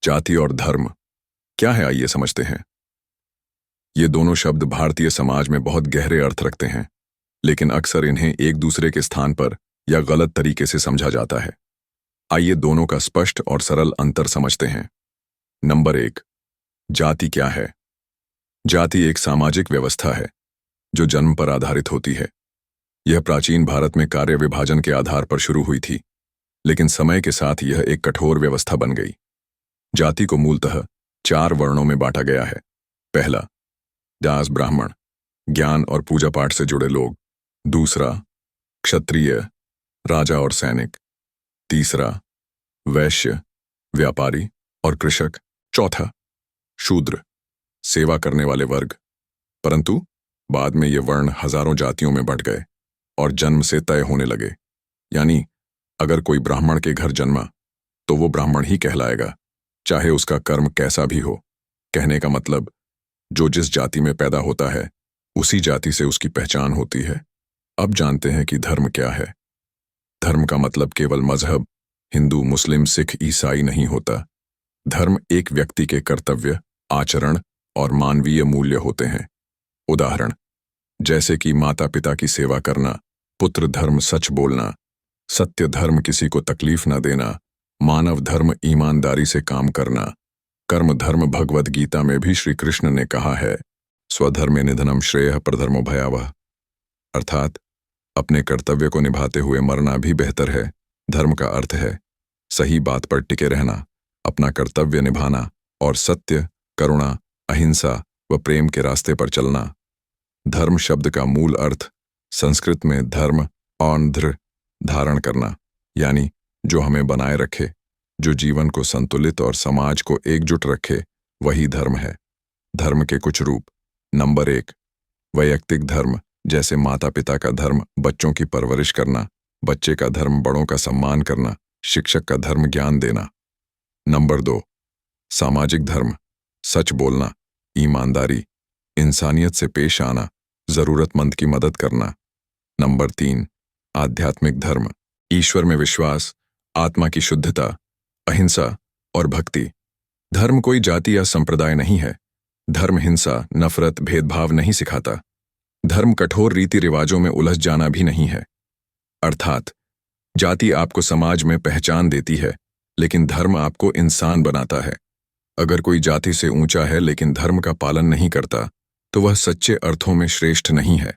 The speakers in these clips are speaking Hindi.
जाति और धर्म क्या है, आइए समझते हैं। ये दोनों शब्द भारतीय समाज में बहुत गहरे अर्थ रखते हैं, लेकिन अक्सर इन्हें एक दूसरे के स्थान पर या गलत तरीके से समझा जाता है। आइए दोनों का स्पष्ट और सरल अंतर समझते हैं। नंबर 1, जाति क्या है? जाति एक सामाजिक व्यवस्था है जो जन्म पर आधारित होती है। यह प्राचीन भारत में कार्य विभाजन के आधार पर शुरू हुई थी, लेकिन समय के साथ यह एक कठोर व्यवस्था बन गई। जाति को मूलतः 4 वर्णों में बांटा गया है। पहला, दास ब्राह्मण, ज्ञान और पूजा पाठ से जुड़े लोग। दूसरा, क्षत्रिय, राजा और सैनिक। तीसरा, वैश्य, व्यापारी और कृषक। चौथा, शूद्र, सेवा करने वाले वर्ग। परंतु बाद में ये वर्ण हजारों जातियों में बंट गए और जन्म से तय होने लगे। यानी अगर कोई ब्राह्मण के घर जन्मा तो वो ब्राह्मण ही कहलाएगा, चाहे उसका कर्म कैसा भी हो। कहने का मतलब, जो जिस जाति में पैदा होता है उसी जाति से उसकी पहचान होती है। अब जानते हैं कि धर्म क्या है। धर्म का मतलब केवल मजहब, हिंदू, मुस्लिम, सिख, ईसाई नहीं होता। धर्म एक व्यक्ति के कर्तव्य, आचरण और मानवीय मूल्य होते हैं। उदाहरण, जैसे कि माता पिता की सेवा करना, पुत्र धर्म सच बोलना, सत्य धर्म किसी को तकलीफ न देना, मानव धर्म ईमानदारी से काम करना, कर्म धर्म भगवद गीता में भी श्री कृष्ण ने कहा है, स्वधर्मे निधनम श्रेयः परधर्मो भयावह, अर्थात अपने कर्तव्य को निभाते हुए मरना भी बेहतर है। धर्म का अर्थ है सही बात पर टिके रहना, अपना कर्तव्य निभाना और सत्य, करुणा, अहिंसा व प्रेम के रास्ते पर चलना। धर्म शब्द का मूल अर्थ संस्कृत में धर्म औंध्र, धारण करना, यानी जो हमें बनाए रखे, जो जीवन को संतुलित और समाज को एकजुट रखे, वही धर्म है। धर्म के कुछ रूप। नंबर 1, वैयक्तिक धर्म, जैसे माता पिता का धर्म बच्चों की परवरिश करना, बच्चे का धर्म बड़ों का सम्मान करना, शिक्षक का धर्म ज्ञान देना। नंबर 2, सामाजिक धर्म, सच बोलना, ईमानदारी, इंसानियत से पेश आना, जरूरतमंद की मदद करना। नंबर 3, आध्यात्मिक धर्म, ईश्वर में विश्वास, आत्मा की शुद्धता, अहिंसा और भक्ति। धर्म कोई जाति या संप्रदाय नहीं है। धर्म हिंसा, नफरत, भेदभाव नहीं सिखाता। धर्म कठोर रीति रिवाजों में उलझ जाना भी नहीं है। अर्थात जाति आपको समाज में पहचान देती है, लेकिन धर्म आपको इंसान बनाता है। अगर कोई जाति से ऊंचा है लेकिन धर्म का पालन नहीं करता, तो वह सच्चे अर्थों में श्रेष्ठ नहीं है।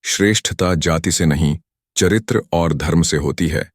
श्रेष्ठता जाति से नहीं, चरित्र और धर्म से होती है।